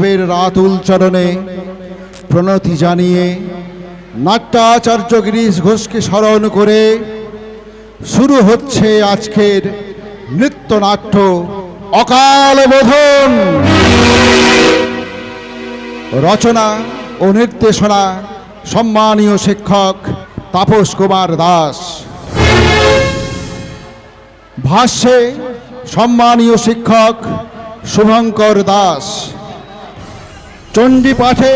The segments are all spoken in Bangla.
গুরুদেবের রাতুল চরণে প্রণতি জানিয়ে নাট্যাচার্য গিরিশ ঘোষকে স্মরণ করে শুরু হচ্ছে আজকের নৃত্যনাট্য অকাল বোধন। রচনা ও নির্দেশনা সম্মানীয় শিক্ষক তাপস কুমার দাস। ভাষ্যে সম্মানীয় শিক্ষক শুভঙ্কর দাস। চণ্ডী পাঠে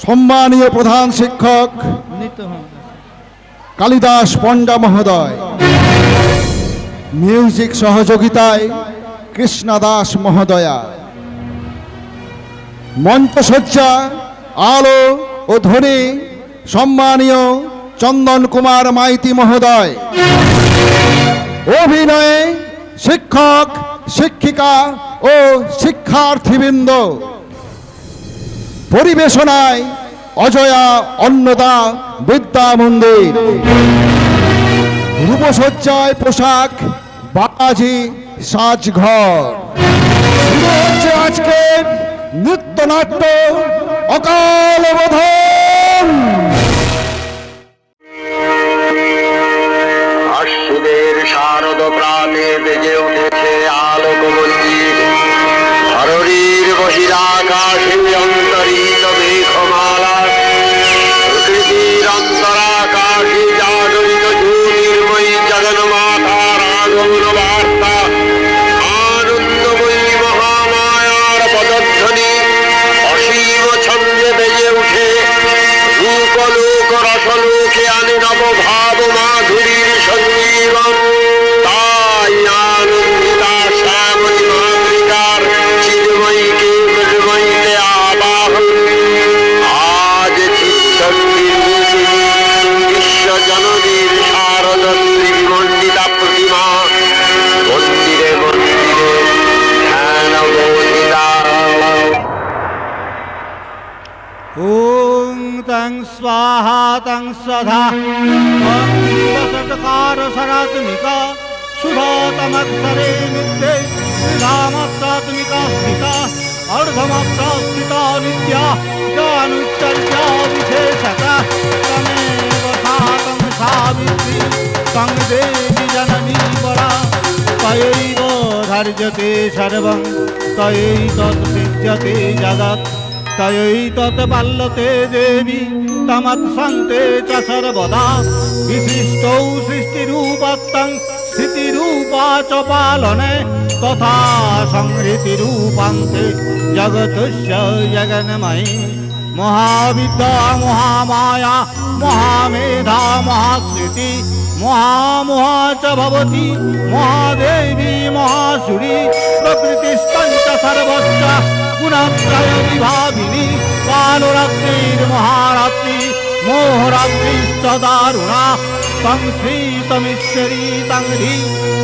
সম্মানীয় প্রধান শিক্ষক কালিদাস পণ্ডা মহোদয়। মিউজিক সহযোগিতায় কৃষ্ণা দাস মহোদয়া। মঞ্চসজ্জা আলো ও ধ্বনি সম্মানীয় চন্দন কুমার মাইতি মহোদয়। অভিনয়ে শিক্ষক শিক্ষিকা ও শিক্ষার্থীবৃন্দ। পরিবেশনায় অজয়া অন্নদা বিদ্যা মন্দির। রূপসজ্জায় পোশাক বালাজি সাজঘর। শুরু হচ্ছে আজকের নৃত্যনাট্য অকাল বোধন। আশুদের শারদ প্রাতে বেজে উঠেছে আলোক মন্দির। ধরণীর বহিরাকাশে অন্তরিত মেঘমালা, প্রকৃতির অন্তরাকাশে জাগরিত জ্যোতির্ময়ী জগন্মাতার আগমন বার্তা। আনন্দময়ী মহামায়ার পদধ্বনি অসীম ছন্দে বেজে উঠে রূপলোক রসলোকে আনে নবভাব মাধুরীর সঞ্জীবন। তাই আনন্দিতা শ্যামলী মাতৃকার চিন্ময়ীকে মৃন্ময়ীতে আবাহন। আজ বিশ্বজননীর শারদশ্রী বিমণ্ডিতা প্রতিমা মন্দিরে মন্দিরে ধ্যান বোধিতা। ওং তং স্বাহা তং স্বধা ষটকার সনাতমিকা সুধাতমক্ষরে নিত্যে শ্রীধামাত্রাত্মিকা স্থিতা অর্ধমাত্রা স্থিতা নিত্যা জ্ঞানুচ্চর্যা বিশেষতা তমেব সাতং সাবিত্রী তং দেবী জননী বরা তয়ৈব ধার্যতে সর্বং তয়ৈতৎসিদ্ধ্যতে জগৎ তয়ৈতৎ পাল্যতে দেবী তমৎসন্তে চ সর্বদা। বিশিষ্টৌ সৃষ্টিরূপত্তং স্থিতিরূপা চ পালনে তথা সংহৃতিরূপান্তে জগতস্য জগন্ময়ী। মহাবিদ্যা মহামায়া মহামেধা মহাস্মৃতি মহামোহা চ ভবতি মহাদেবী মহাসুরি। প্রকৃতিস্তঞ্চ সর্বস্য গুণত্রয় বিভাবিনী। কালরাত্রির্মহারাত্রি মোহরাত্রিশ্চ দারুণা। তং শ্রীতমিশ্বরী তং হ্রি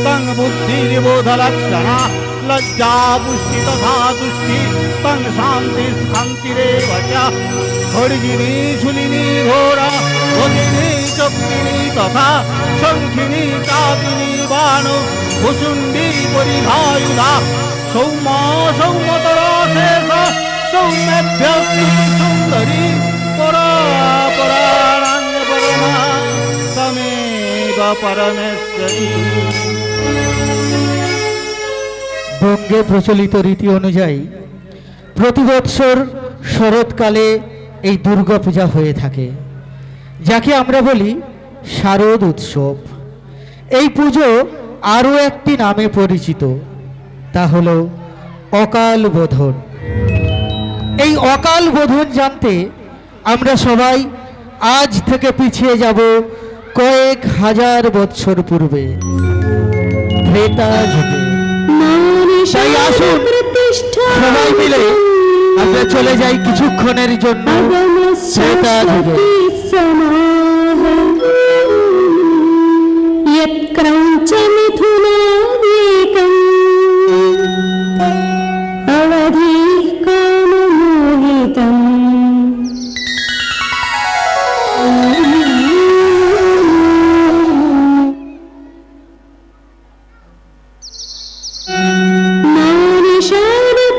তং বুদ্ধির্বোধলক্ষণা। লজ্জা পুষ্টি তথা তুষ্টি তং শান্তি শান্তিরেব চ। খড়গিনী শূলিনী ঘোরা ভগিনী চক্রিণী তথা শঙ্খিনী চাপিনী বাণ ভুষুণ্ডী পরিধায়ুধা। সৌম্য সৌম্যতর শেষ সৌম্যভ্য সুন্দরী পরা পরাণাং পরমা তমেব পরমেশ্বরী। বঙ্গে প্রচলিত রীতি অনুযায়ী প্রতি বৎসর শরৎকালে এই দুর্গা পূজা হয়ে থাকে, যাকে আমরা বলি শারদ উৎসব। এই পুজো আরও একটি নামে পরিচিত, তা হল অকাল বোধন। এই অকাল বোধন জানতে আমরা সবাই আজ থেকে পিছিয়ে যাব কয়েক হাজার বৎসর পূর্বে, ত্রেতা যুগে। তাই আসুন সবাই মিলে আমরা চলে যাই কিছুক্ষণের জন্য ত্রেতা যুগে।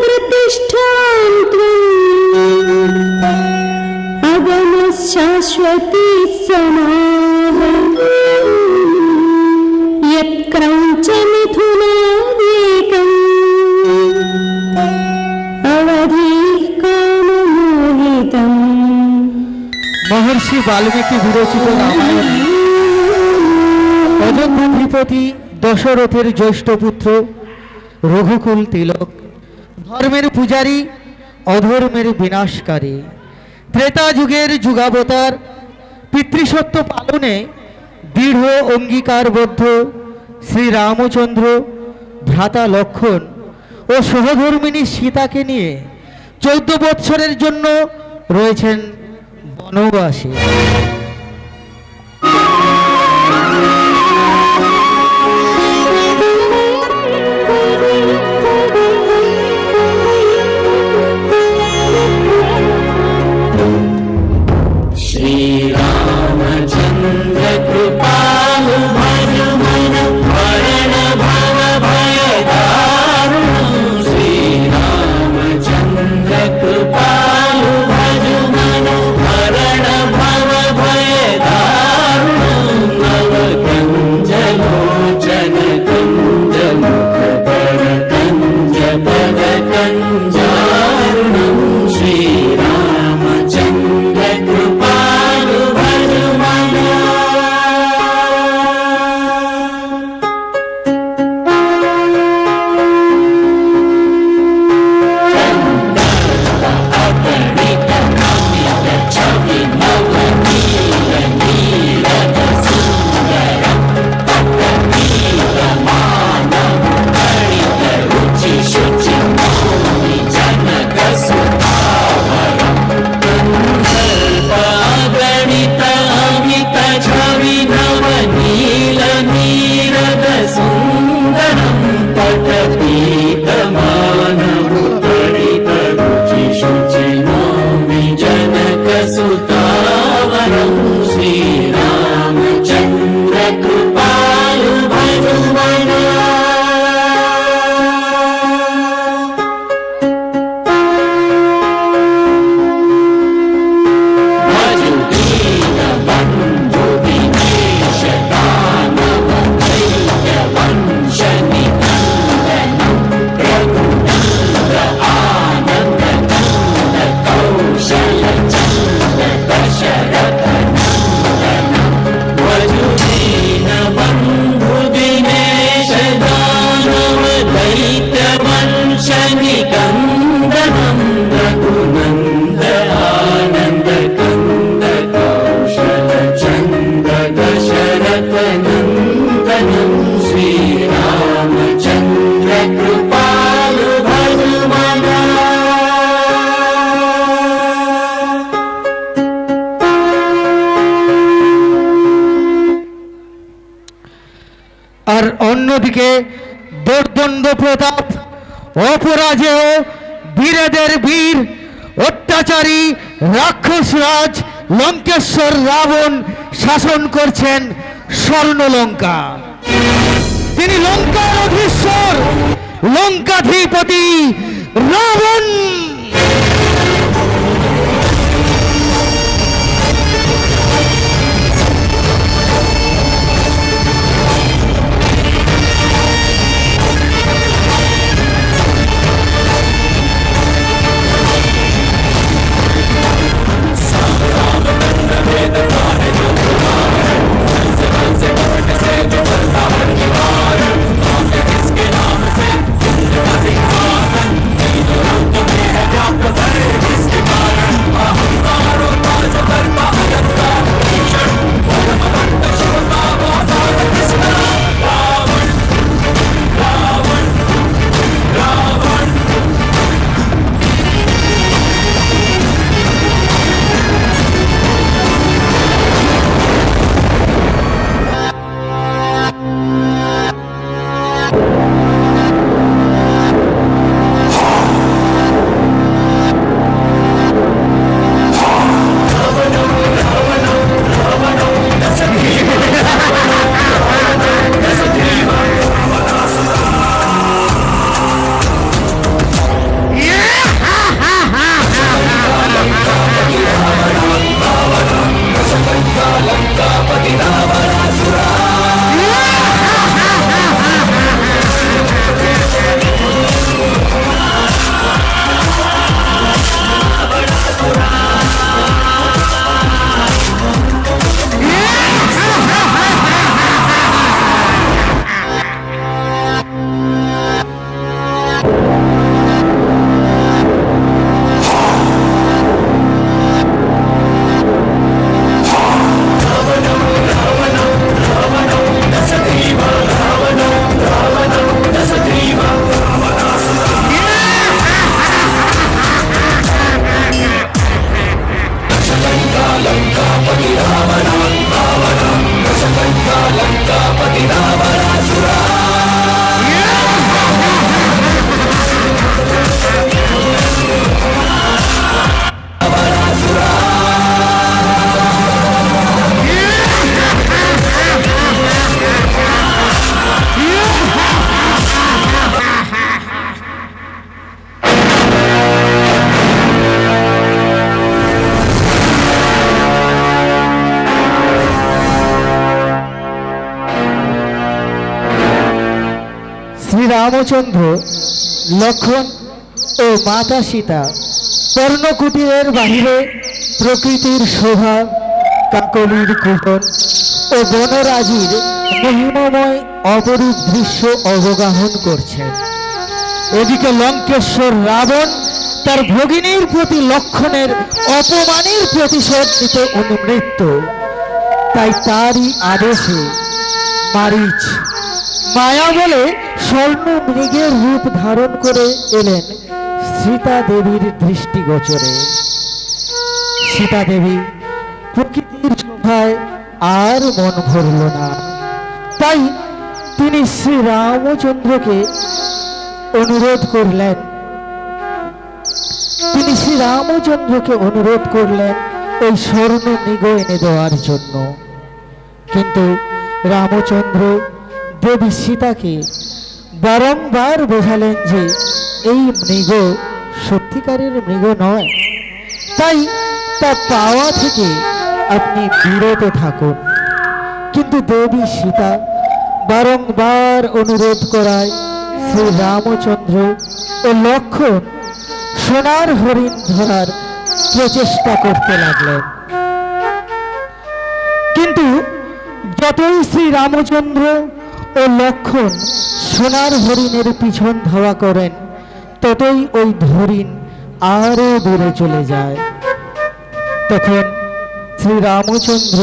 प्रतिष्ठा शाश्वती समाः यत्क्रौञ्च मिथुनादेकम् अवधिः काममोहितम्। মহর্ষি বাল্মীকি বিরচিত রামায়ণে অযোধ্যাধিপতি দশরথের জ্যেষ্ঠ পুত্র রঘুকুল তিলক ধর্মের পূজারী অধর্মের বিনাশকারী ত্রেতা যুগের যুগাবতার পিতৃসত্য পালনে দৃঢ় অঙ্গীকারবদ্ধ শ্রীরামচন্দ্র ভ্রাতা লক্ষ্মণ ও সহধর্মিণী সীতাকে নিয়ে 14 বৎসরের জন্য রয়েছেন বনবাসে। श्रीरामचन्द्र कृपालु भज मन हरण भव भय दारुणं। श्रीरामचन्द्र कृपालु भज मन हरण भव भय दारुणं। नव कंज लोचन कुंज मुखकर कंज पद कंजारुणं। श्रीरामचन्द्र कृपालु भज मन। अपहृत नमित छवि नवनील नीरद सुन्दरं। अपनीत मानव गणित रुचि शुचि मौनि जनक सुधावरम्। गणित अमित छवि नवनील नीरद सुन्दरं। पटपीत मानव गणित रुचि शुचि नौमि जनक सुतावरं। श्रीरामचन्द्र कृपालु भज मन। भजु दीन बन्धु दिनेश दानव दैत्य वंश निकन्दनं। रघुनन्द आनन्द नन्द कौशल चन्द्र दशरथ नन्दनं। भजु दीन बन्धु दिनेश दानव दैत्य वंश निकन्दनं। रघुनन्द आनन्द कन्द कौशल चन्द्र दशरथ नन्दनं। श्रीरामचन्द्र कृपालु भज मन। আর অন্যদিকে দোর্দণ্ড প্রতাপ অপরাজেয় বীরেদের বীর অত্যাচারী রাক্ষসরাজ লঙ্কেশ্বর রাবণ শাসন করছেন স্বর্ণলঙ্কা। তিনি লঙ্কার অধীশ্বর লঙ্কাধিপতি রাবণ। किसके नाम से রামচন্দ্র, লক্ষ্মণ ও মাতা সীতা পর্ণকুটিরের বাহিরে প্রকৃতির শোভা, কাকলির কুটন ও বনরাজির মহিমাময় অপরূপ দৃশ্য অবগাহন করছেন। এদিকে লঙ্কেশ্বর রাবণ তার ভগিনীর প্রতি লক্ষণের অপমানের প্রতিশোধ নিতে অনুমৃত্ত। তাই তারই আদেশে মারীচ মায়া বলে স্বর্ণ মৃগের রূপ ধারণ করে এলেন সীতা দেবীর দৃষ্টিগোচরে। সীতা দেবী প্রকৃতির শোভায় আর মন ভরল না। তাই তিনি শ্রী রামচন্দ্রকে অনুরোধ করলেন ওই স্বর্ণ মৃগ এনে দেওয়ার জন্য। কিন্তু রামচন্দ্র দেবী সীতাকে বারংবার বোঝালেন যে এই মৃগ সত্যিকারের মৃগ নয়, তাই তা পাওয়া থেকে আপনি বিরত থাকুন। কিন্তু দেবী সীতা বারংবার অনুরোধ করায় শ্রী রামচন্দ্র ও লক্ষ্মণ সোনার হরিণ ধরার প্রচেষ্টা করতে লাগলেন। কিন্তু যতই শ্রী রামচন্দ্র ও লক্ষ্মণ সোনার হরিণের পিছন ধাওয়া করেন, ততই ওই হরিণ আরো দূরে চলে যায়। তখন শ্রী রামচন্দ্র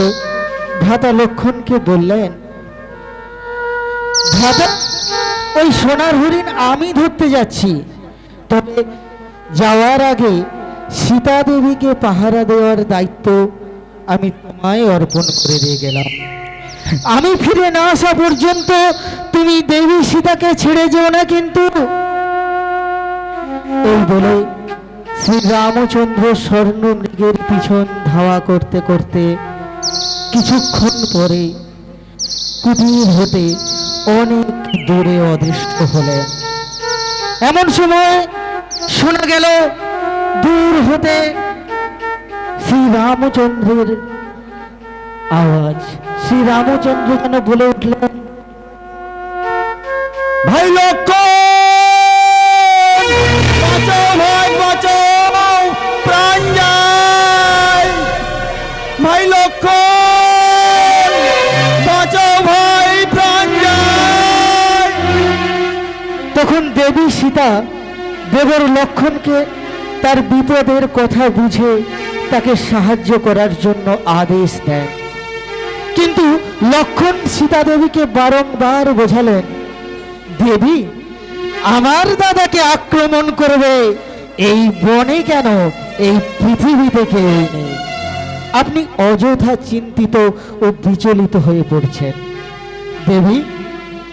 ভ্রাতা লক্ষ্মণকে বললেন, ভ্রাতা, ওই সোনার হরিণ আমি ধরতে যাচ্ছি, তবে যাওয়ার আগে সীতা দেবীকে পাহারা দেওয়ার দায়িত্ব আমি তোমায় অর্পণ করে দিয়ে গেলাম। আমি ফিরে না আসা পর্যন্ত তুমি দেবী সীতাকে ছেড়ে যেও না কিন্তু। এই বলে শ্রী রামচন্দ্র স্বর্ণ মৃগের পিছন ধাওয়া করতে করতে কিছুক্ষণ পরে কুটির হতে অনেক দূরে অদৃশ্য হলেন। এমন সময় শোনা গেল দূর হতে শ্রী রামচন্দ্রের আওয়াজ। শ্রী রামচন্দ্র যেন বলে উঠলেন, ভাই লক্ষ্মণ, বাঁচাও ভাই, বাঁচাও, প্রাণ যায়। ভাই লক্ষ্মণ, বাঁচাও ভাই, প্রাণ যায়। তখন দেবী সীতা দেবর লক্ষ্মণকে তার বিপদের কথা বুঝে তাকে সাহায্য করার জন্য আদেশ দেন। কিন্তু লক্ষ্মণ সীতা দেবীকে বারংবার বোঝালেন, দেবী, আমার দাদাকে আক্রমণ করবে এই বনে কেন, এই পৃথিবীতে কেউই নেই। আপনি অযথা চিন্তিত ও বিচলিত হয়ে পড়ছেন। দেবী,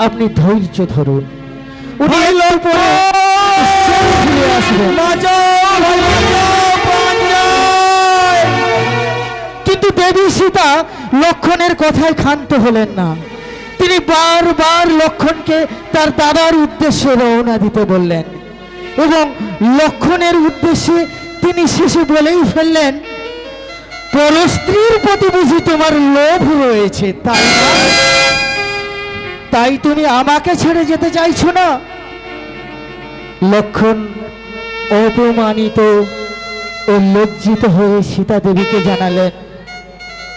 আপনি ধৈর্য ধরুন, উনি ভাই একটু পরে নিশ্চয়ই ফিরে আসবেন। বাঁচাও ভাই, বাঁচাও, প্রাণ যায়। কিন্তু দেবী সীতা লক্ষ্মণের কথায় ক্ষান্ত হলেন না। তিনি বারবার লক্ষ্মণকে তার দাদার উদ্দেশ্যে রওনা দিতে বললেন এবং লক্ষ্মণের উদ্দেশ্যে তিনি শেষে বলেই ফেললেন, পরস্ত্রীর প্রতি বুঝি তোমার লোভ রয়েছে, তাই না? তাই তুমি আমাকে ছেড়ে যেতে চাইছো না? লক্ষ্মণ অপমানিত ও লজ্জিত হয়ে সীতা দেবীকে জানালেন,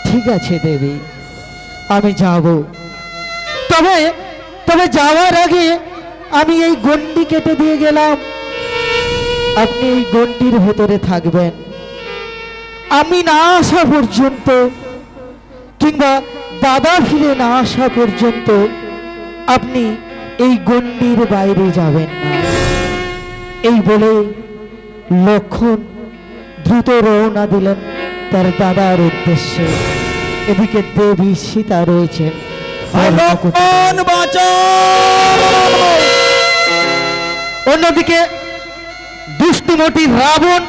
ঠিক আছে দেবী, আমি যাব। তবে যাওয়ার আগে আমি এই গণ্ডি কেটে দিয়ে গেলাম। আপনি এই গণ্ডির ভেতরে থাকবেন। আমি না আসা পর্যন্ত কিংবা দাদা ফিরে না আসা পর্যন্ত আপনি এই গণ্ডির বাইরে যাবেন না। এই বলে লক্ষ্মণ দ্রুত রওনা দিলেন তার দাদার উদ্দেশ্যে। এদিকে দেবী সীতা রয়েছেন। লক্ষ্মণ, বাঁচাও। অন্যদিকে দুষ্টুমতি রাবণ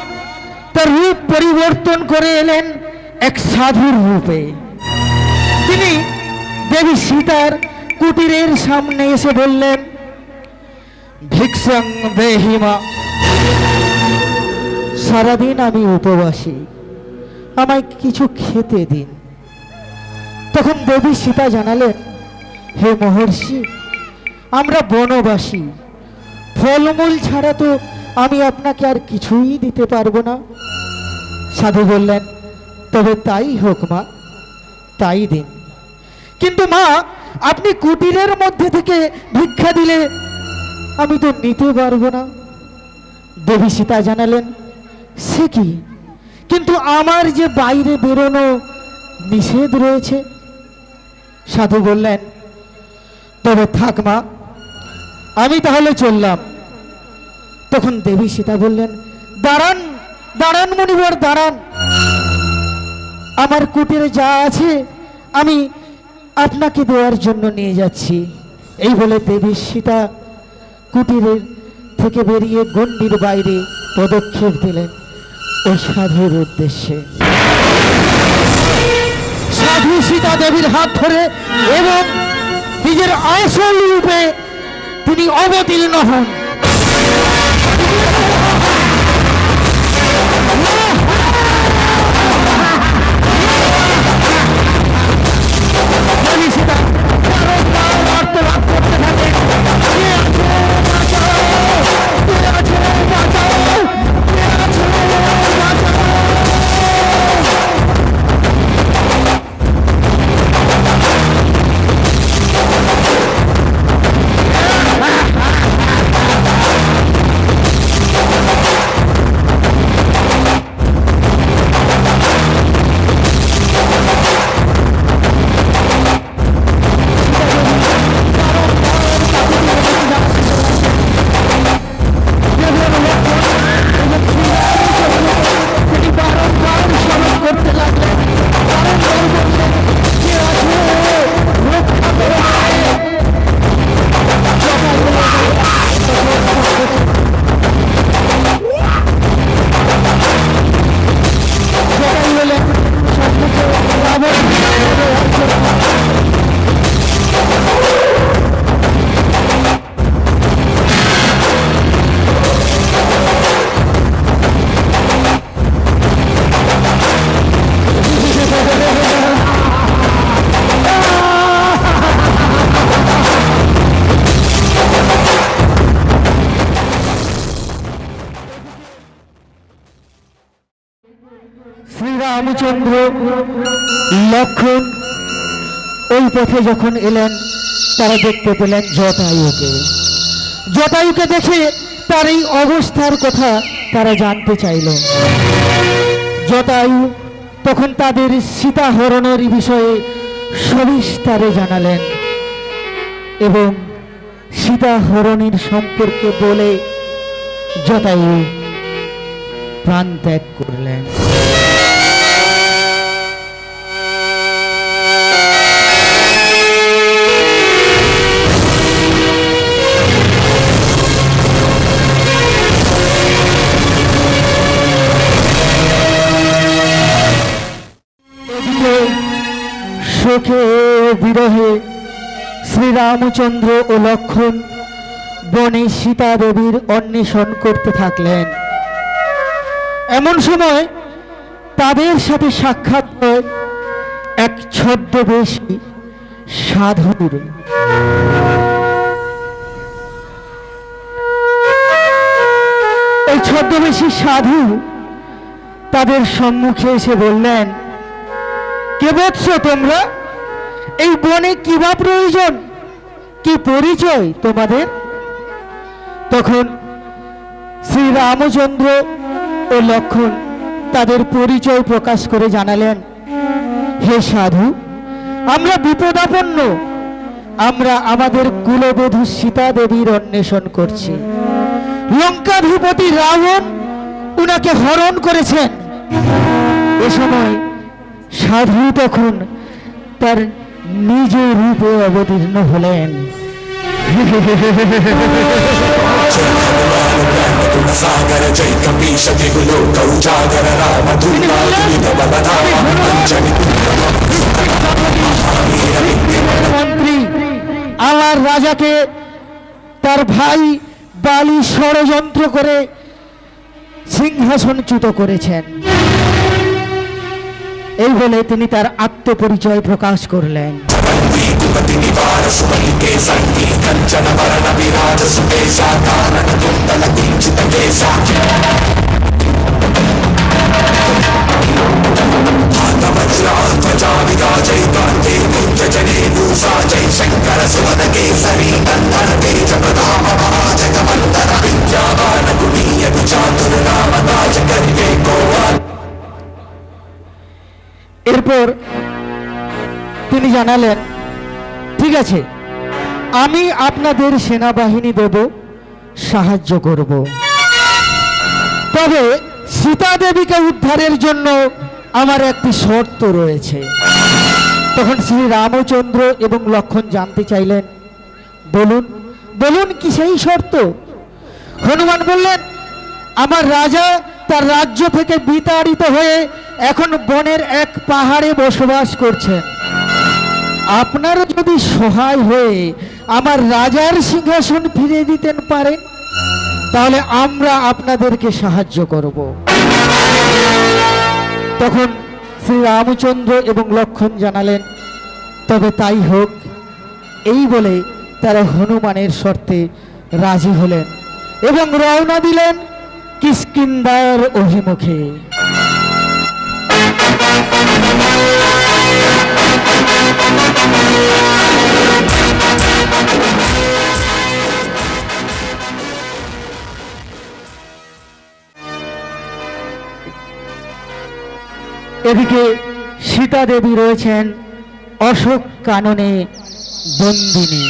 তার রূপ পরিবর্তন করে এলেন এক সাধুর রূপে। তিনি দেবী সীতার কুটিরের সামনে এসে বললেন, ভিক্ষং দেহিমা, সারাদিন আমি উপবাসী, আমায় কিছু খেতে দিন। তখন দেবী সীতা জানালেন, হে মহর্ষি, আমরা বনবাসী, ফলমূল ছাড়া তো আমি আপনাকে আর কিছুই দিতে পারবো না। সাধু বললেন, তবে তাই হোক মা, তাই দিন। কিন্তু মা, আপনি কুটিরের মধ্যে থেকে ভিক্ষা দিলে আমি তো নিতে পারবো না। দেবী সীতা জানালেন, সে কি, কিন্তু আমার যে বাইরে বেরোনো নিষেধ রয়েছে। সাধু বললেন, তবে থাক মা, আমি তাহলে চললাম। তখন দেবী সীতা বললেন, দাঁড়ান দাঁড়ান মুনিবর, দাঁড়ান। আমার কুটিরে যা আছে আমি আপনাকে দেওয়ার জন্য নিয়ে যাচ্ছি। এই বলে দেবী সীতা কুটিরের থেকে বেরিয়ে গণ্ডির বাইরে পদক্ষেপ দিলেন ওই সাধুর উদ্দেশ্যে। সাধু সীতা দেবীর হাত ধরে এবং নিজের আসল রূপে তিনি অবতীর্ণ হন। শ্রীরামচন্দ্র লক্ষণ ওই পথে যখন এলেন, তারা দেখতে পেলেন জটায়ুকে। জটায়ুকে দেখে তার এই অবস্থার কথা তারা জানতে চাইল। জটায়ু তখন তাদের সীতাহরণের বিষয়ে সবিস্তারে জানালেন এবং সীতাহরণের সম্পর্কে বলে জটায়ু প্রাণ ত্যাগ করলেন। শোকে বিরহে শ্রীরামচন্দ্র ও লক্ষণ বনে সীতা দেবীর অন্বেষণ করতে থাকলেন। এমন সময় তাদের সাথে সাক্ষাৎ হয় এক ছদ্মবেশী সাধুর। এই ছদ্মবেশী সাধু তাদের সম্মুখে এসে বললেন, কে বৎস তোমরা? এই বনে কি বা প্রয়োজন, কি পরিচয় তোমাদের? তখন শ্রীরামচন্দ্র ও লক্ষণ তাদের পরিচয় প্রকাশ করে জানালেন, হে সাধু, আমরা বিপদাপন্ন। আমরা আমাদের কুলবধূ সীতা দেবীর অন্বেষণ করছি। লঙ্কাধিপতি রাবণ উনাকে হরণ করেছেন। এ সময় সাধু তখন তার নিজ রূপে অবতীর্ণ হলেন। सागर जय कपीश दिगुलो कौजागर राम दुर्गा दुरित बलधाम अंजनी মন্ত্রী আমার রাজাকে তার ভাই বালি ষড়যন্ত্র করে সিংহাসনচ্যুত করেছেন। এই বলে তিনি তার আত্মপরিচয় প্রকাশ করলেন। రఘుపతి నివార సుమలికే సంగీ కంచన వరణ విరాజ సుకేశ కారణ కుండల కుంచిత కేశ వజ్రాధ్వజా విరాజై కాంతే కుంజ జనే భూషా జై శంకర సుమన కేసరి నందన తేజ ప్రతాప మహాజగవందన విద్యావాన గుణీయ విచాతుర రామ రాజ కరివే కోవా। এরপর তিনি জানালেন, ঠিক আছে, আমি আপনাদের সেনাবাহিনী দেব, সাহায্য করব, তবে সীতা দেবীকে উদ্ধারের জন্য আমার একটি শর্ত রয়েছে। তখন শ্রী রামচন্দ্র এবং লক্ষণ জানতে চাইলেন, বলুন বলুন কি সেই শর্ত? হনুমান বললেন, আমার রাজা তার রাজ্য থেকে বিতাড়িত হয়ে এখন বনের এক পাহাড়ে বসবাস করছেন। আপনারা যদি সহায় হয়ে আমার রাজার সিংহাসন ফিরিয়ে দিতে পারেন, তাহলে আমরা আপনাদেরকে সাহায্য করব। তখন শ্রী রামচন্দ্র এবং লক্ষণ জানালেন, তবে তাই হোক। এই বলে তারা হনুমানের শর্তে রাজি হলেন এবং রওনা দিলেন কিষ্কিন্ধার অভিমুখে। এদিকে সীতা দেবী রয়েছেন অশোক কাননে বন্দিনী।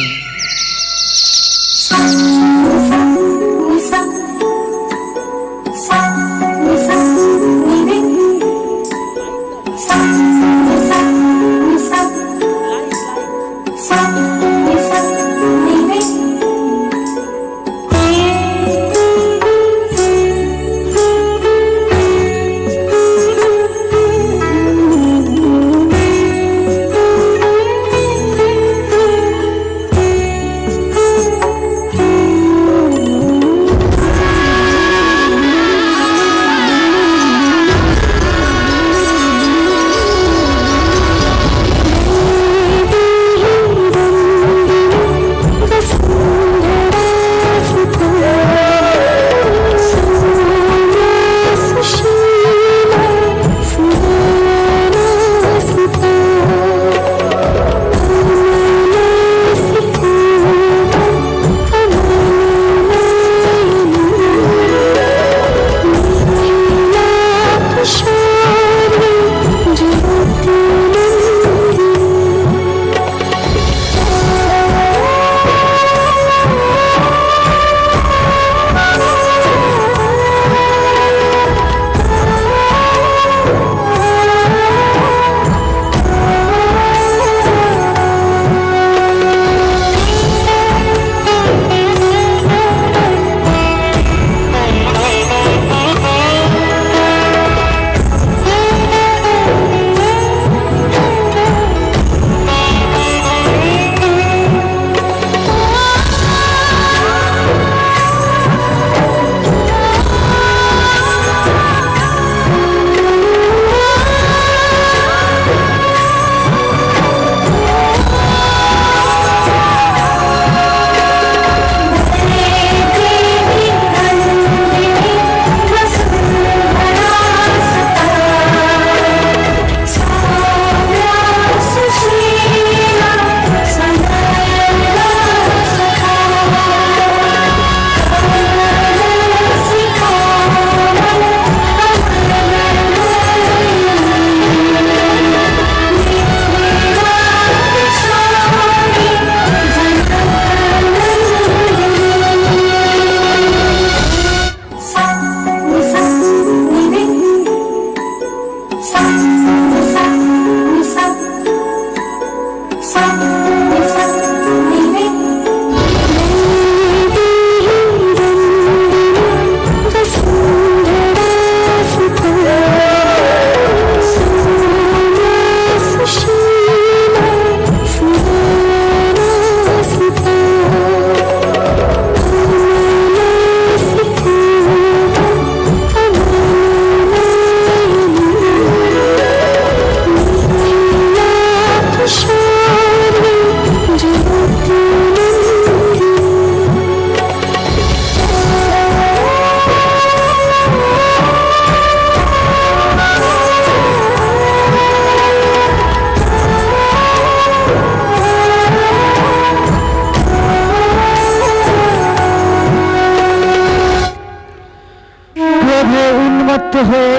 অসমর্থ হয়ে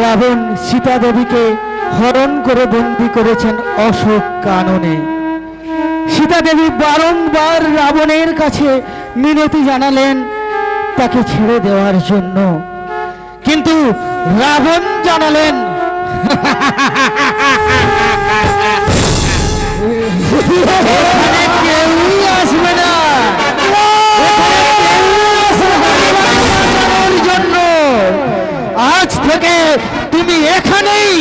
রাবণ সীতা দেবীকে হরণ করে বন্দী করেছেন অশোক কাননে। সীতা দেবী বারংবার রাবণের কাছে মিনতি জানালেন তাকে ছেড়ে দেওয়ার জন্য, কিন্তু রাবণ জানালেন এখানে কেউই আসবে না, জন্য আজ থেকে তুমি এখানেই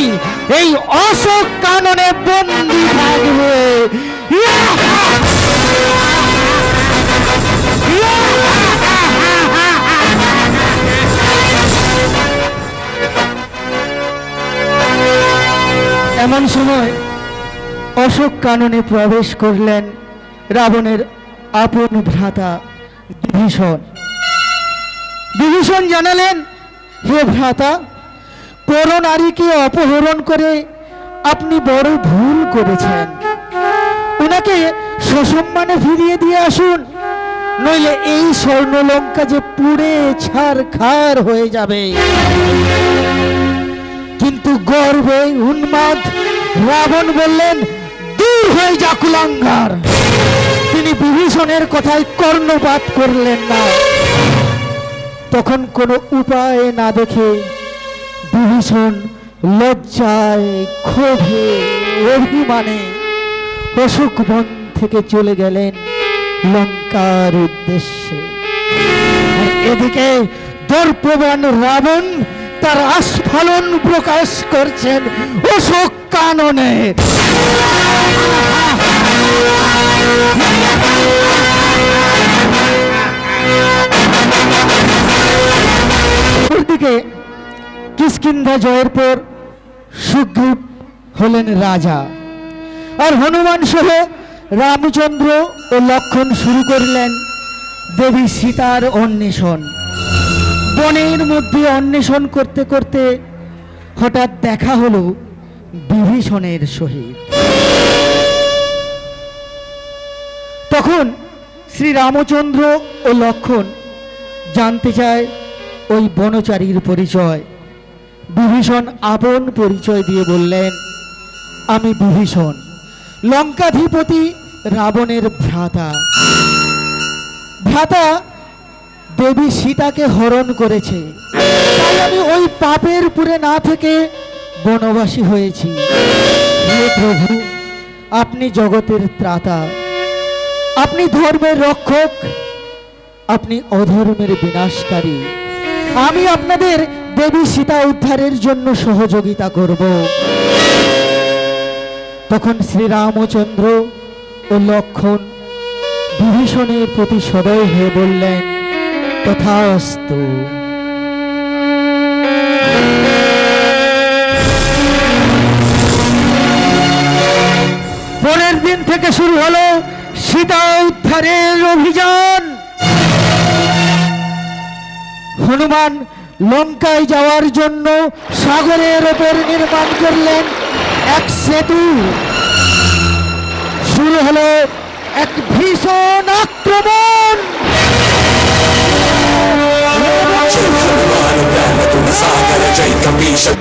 এই অশোক কাননে বন্দী থাকবে। এমন সময় অশোক কাননে প্রবেশ করলেন রাবণের আপন ভ্রাতা বিভীষণ। বিভীষণ জানালেন, হে ভ্রাতা, পর নারীকে অপহরণ করে আপনি বড় ভুল করেছেন। ওনাকে সসম্মানে ফিরিয়ে দিয়ে আসুন, নইলে এই স্বর্ণলঙ্কা যে পুড়ে ছারখার হয়ে যাবে। কিন্তু গর্বে উন্মাদ রাবণ বললেন, দূর হয়ে যা কুলাঙ্গার। তিনি বিভীষণের কথায় কর্ণপাত করলেন না। তখন কোনো উপায় না দেখে বিভীষণ লজ্জায়, ক্ষোভে, অভিমানে অশোক বন থেকে চলে গেলেন লঙ্কার উদ্দেশ্যে। আর এদিকে দর্পবান রাবণ তার আস্ফালন প্রকাশ করছেন অশোক কাননে। দিকে কিষ্কিন্ধা জয়ের পর সুগ্রীব হলেন রাজা, আর হনুমান সহ রামচন্দ্র ও লক্ষ্মণ শুরু করলেন দেবী সীতার অন্বেষণ। বনের মধ্যে অন্বেষণ করতে করতে হঠাৎ দেখা হলো বিভীষণের সহিত। তখন শ্রী রামচন্দ্র ও লক্ষ্মণ জানতে চায় ওই বনচারীর পরিচয়। বিভীষণ আপন পরিচয় দিয়ে বললেন, আমি বিভীষণ, লঙ্কাধিপতি রাবণের ভ্রাতা। ভ্রাতা দেবী সীতাকে হরণ করেছে, তাই আমি ওই পাপের পুরে না থেকে বনবাসী হয়েছি। হে প্রভু, আপনি জগতের ত্রাতা, আপনি ধর্মের রক্ষক, আপনি অধর্মের বিনাশকারী। আমি আপনাদের দেবী সীতা উদ্ধারের জন্য সহযোগিতা করব। তখন শ্রীরামচন্দ্র ও লক্ষ্মণ বিভীষণের প্রতি সদয় হয়ে বললেন, তথাস্তু। পরের দিন থেকে শুরু হলো সীতা উদ্ধারের অভিযান। হনুমান লঙ্কায় যাওয়ার জন্য সাগরের ওপর নির্মাণ করলেন এক সেতু। শুরু হলো এক ভীষণ আক্রমণ।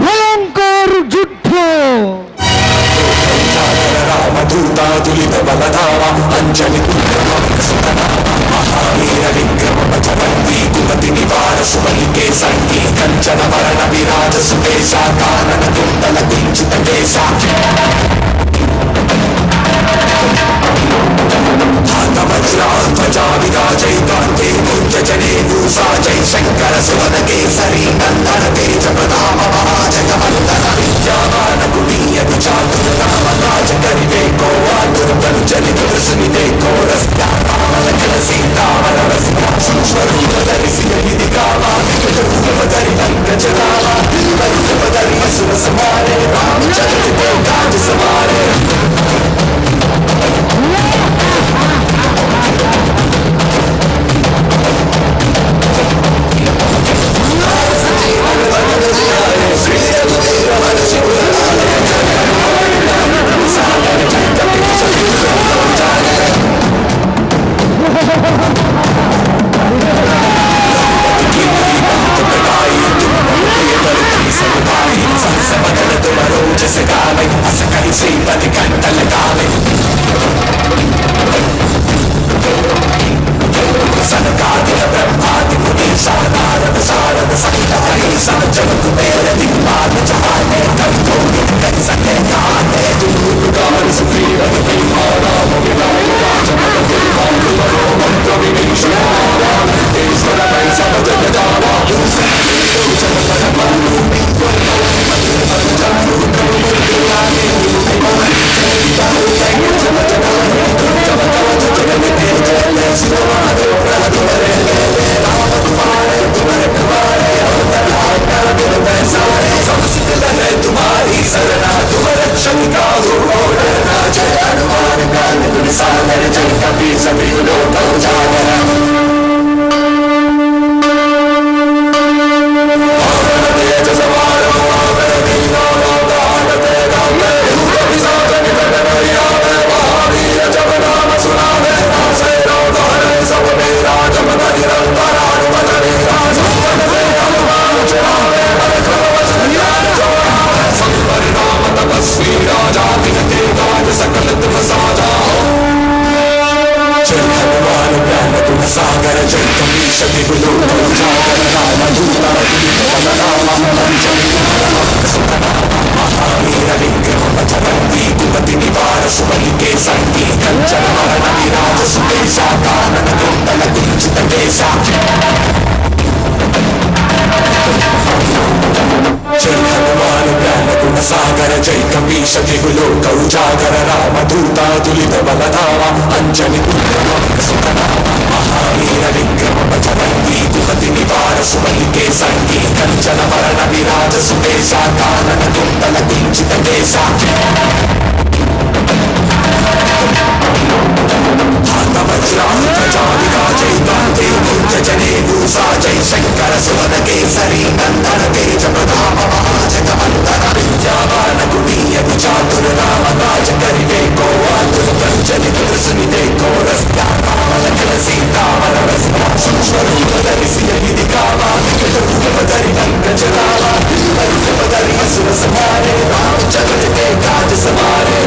ভয়ঙ্কর যুদ্ধ। శంకర సువన కేసరి నందన తేజ ప్రతామ మహాజగవందన విద్యావాన గుణీయ విచాతుర రామ రాజ కరివే కో ఆతుర ప్రజలిత దృశనిదే కో రస్తా రామల కల సీతావర రసిక సూక్ష్మరూప ధరిసి నిధి కావా రూప ధరి పంకజ రామ రూప ధరి అసుర సమారే రామచంద్ర కో కాజ సమారే శ్రీపతి గంటల గాలి సనకాదిన బ్రహ్మాది మునీష నారద శారద సంత హరీష జగతు మేర దిక్పాల జహానే కవితో కరి సకే గానే దుర్గారి సుగ్రీవని భీమారామ వినాయక జగతి మాండులో మంత్ర విభీషణ ఈశ్వర వై సమ జగదావా तुम्हारी सरना तुम रक्षक का हो डरना जय हनुमान ज्ञान गुण सागर जय कबीर सभी लोग उजागर तेज सवार महावीर जब नाम सुनावे सब मेरा जब निरंतर हनुमत मेरा हनुमान चलावे परिणाम तपस्वी राजा विनते काज सकल तुम साजा जय हनुमान ज्ञान गुण सागर जय कबीर सभी लोग उजागर राम दूता बलराम अंजनी महावीर विक्रम बजरंगी कुमति निवार सुमति के संगी कंचन वरण विराज सुकेशा कानन कुंडल कुंचित केशा जय हनुमान ज्ञान गुण सागर जय कबीर सभी लोक उजागर राम दूता तुलित बलधामा अंजनी महावीर विक्रम बजरंगी कुमति निवार सुमति के संगी कंचन वरण विराज सुकेशा कानन कुंडल कुंचित केशा वज्राजय कुंज जने भूषा जय शंकर सुवन केसरी नंदन तेज प्रताप महाजग वंदन विद्यावान गुणीय चातुर राम काज करिवे को आतुर कंचन तुलसी देखो रस्ता राम लखन सीता मन रस्ता सूक्ष्म धरि सियहि दिखावा धरि लंक चलावा धरि असुर संहारे रामचंद्र के काज समारे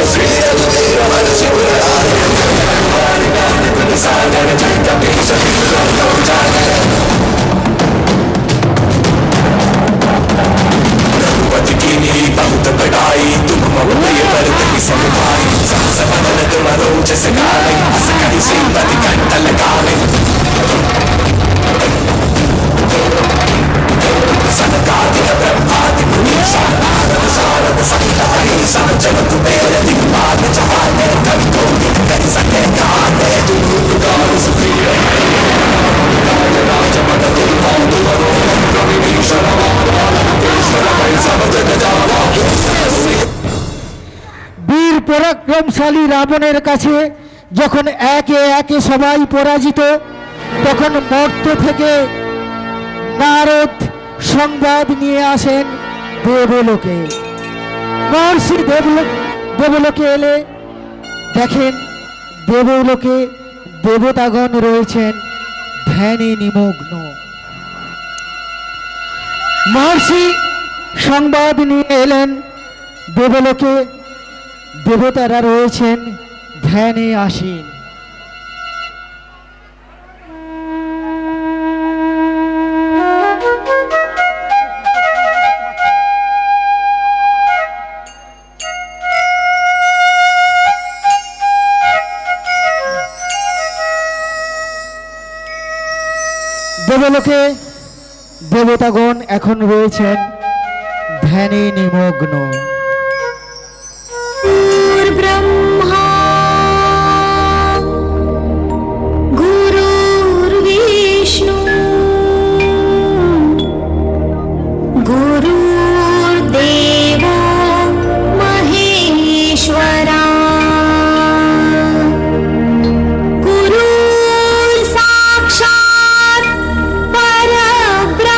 श्री रघुवीर हर शिवराय सागर जय कबीर सभी लोग उजागर रघुपति कीन्ही बहुत बड़ाई तुम मम प्रिय भरत की समभाई सहस बदन तुम रोजस गावे हस कहि श्रीपति कंठ लगावे सनकादिक ब्रह्मादि मुनीषा नारद शारद संत हरीश जगत कुबेर दिक्पाल जहाने कवि कोविद करि सके गाने दुर्गारि सुग्रीव राज पद मातुवरो मंत्र विभीषण ईश्वर वै सब जगदावा বীর পরাক্রমশালী রাবণের কাছে যখন একে একে সবাই পরাজিত তখন মর্ত থেকে নারদ সংবাদ নিয়ে আসেন দেবলোকে। মহর্ষি দেবলোকে এলে দেখেন দেবলোকে দেবতাগণ রয়েছেন ধ্যানে নিমগ্ন। মহর্ষি সংবাদ নিয়ে এলেন দেবলোকে দেবতারা রয়েছেন ধ্যানে আসীন। দেবলোকে দেবতাগণ এখন রয়েছেন ধ্যানে নিমগ্ন। ब्रह्मा गुरुर्विष्णु गुरुर्देवो महेश्वरा गुरुर्साक्षात् परब्रह्मा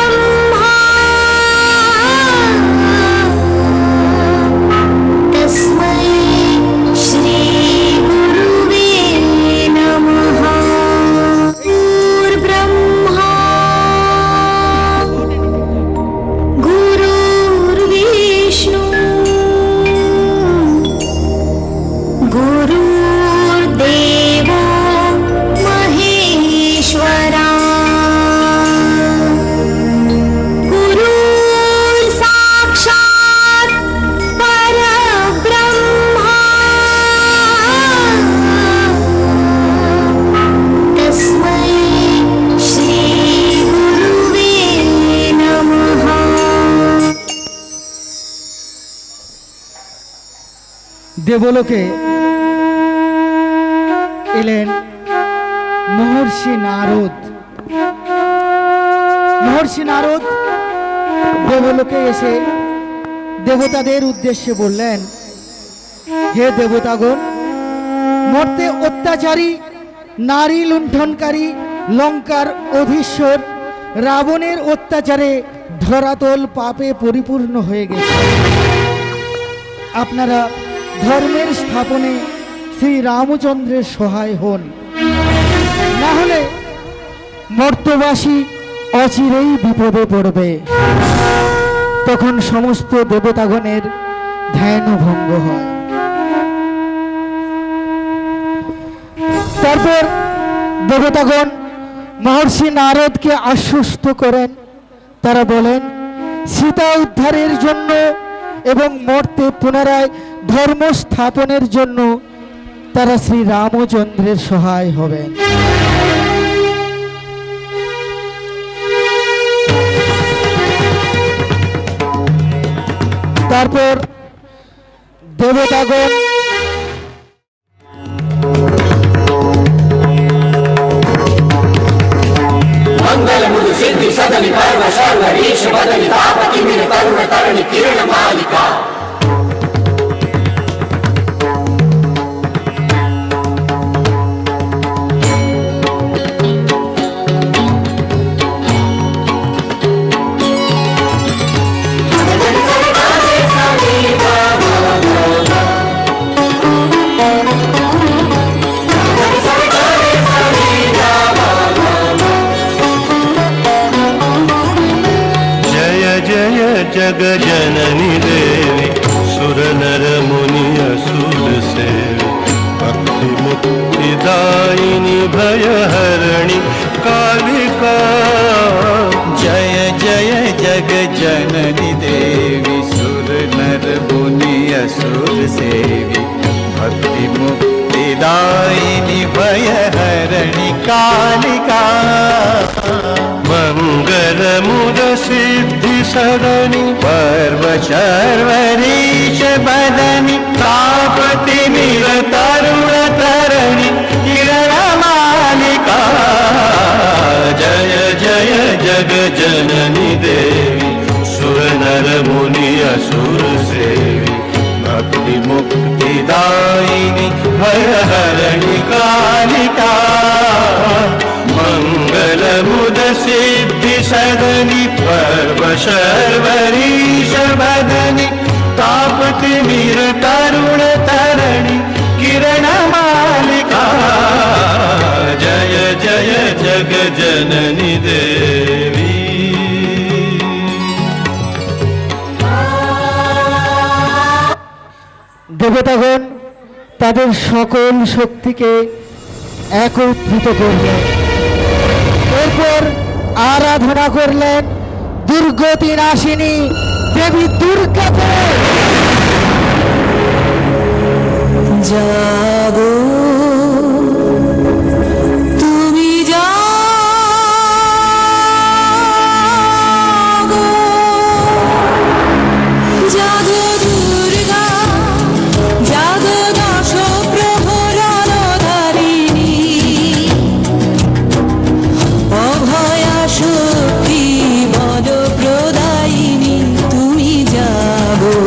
দেবলোকে এলেন মহর্ষি নারদ। মহর্ষি নারদ দেবলোকে এসে দেবতাদের উদ্দেশ্যে বললেন, হে দেবতাগণ, মর্তে অত্যাচারী, নারী লুণ্ঠনকারী, লঙ্কার অধীশ্বর রাবণের অত্যাচারে ধরাতল পাপে পরিপূর্ণ হয়ে গেছে। আপনারা ধর্মের স্থাপনে শ্রী রামচন্দ্রের সহায় হন, না হলে মর্তবাসী অচিরেই বিপদে পড়বে। তখন সমস্ত দেবতাগণের ধ্যান ভঙ্গ হয়। তারপর দেবতাগণ মহর্ষি নারদকে আশ্বস্ত করেন। তারা বলেন, সীতা উদ্ধারের জন্য এবং মর্তে পুনরায় ধর্ম স্থাপনের জন্য তারা শ্রী রামচন্দ্রের সহায় হবেন। তারপর দেবতাগণ మంగళములు సిద్ధి సదని పర్వ సర్వ రీష బదని తాపతి మిన తరుణ తరణి కిరణ మాలిక जग जननी देवी सुर नर मुनि असुर सेवी भक्ति मुक्ति दायिनी भय हरणी कालिका जय जय जग जननी देवी सुर नर मुनि असुर सेवी भक्ति मुक्ति दायिनी भय हरणी कालिका मंगल मुद सिद्धि सदनी पर्व शर्वरीश बदनी तापति मिर तरुण तरणि किरण मालिका जय जय जग जननी देवी सुर नर मुनि असुर सेवी भक्ति मुक्ति दायिनी भय हरणी कालिका मंगल मुद सिद्धि सदनी पर्व शर्वरीश बदनी तापति मीर तरुण तरणि किरण मालिका जय जय जग जननी देवी দেবতাগণ তাদের সকল শক্তিকে একত্রিত করলেন। এরপর আরাধনা করলেন দুর্গতি নাশিনী দেবী দুর্গাকে। জাগো তুমি জাগো, জাগো দুর্গা, জাগো দশ প্রহরণধারিণী, অভয়া শক্তি বল প্রদায়িনী তুমি জাগো।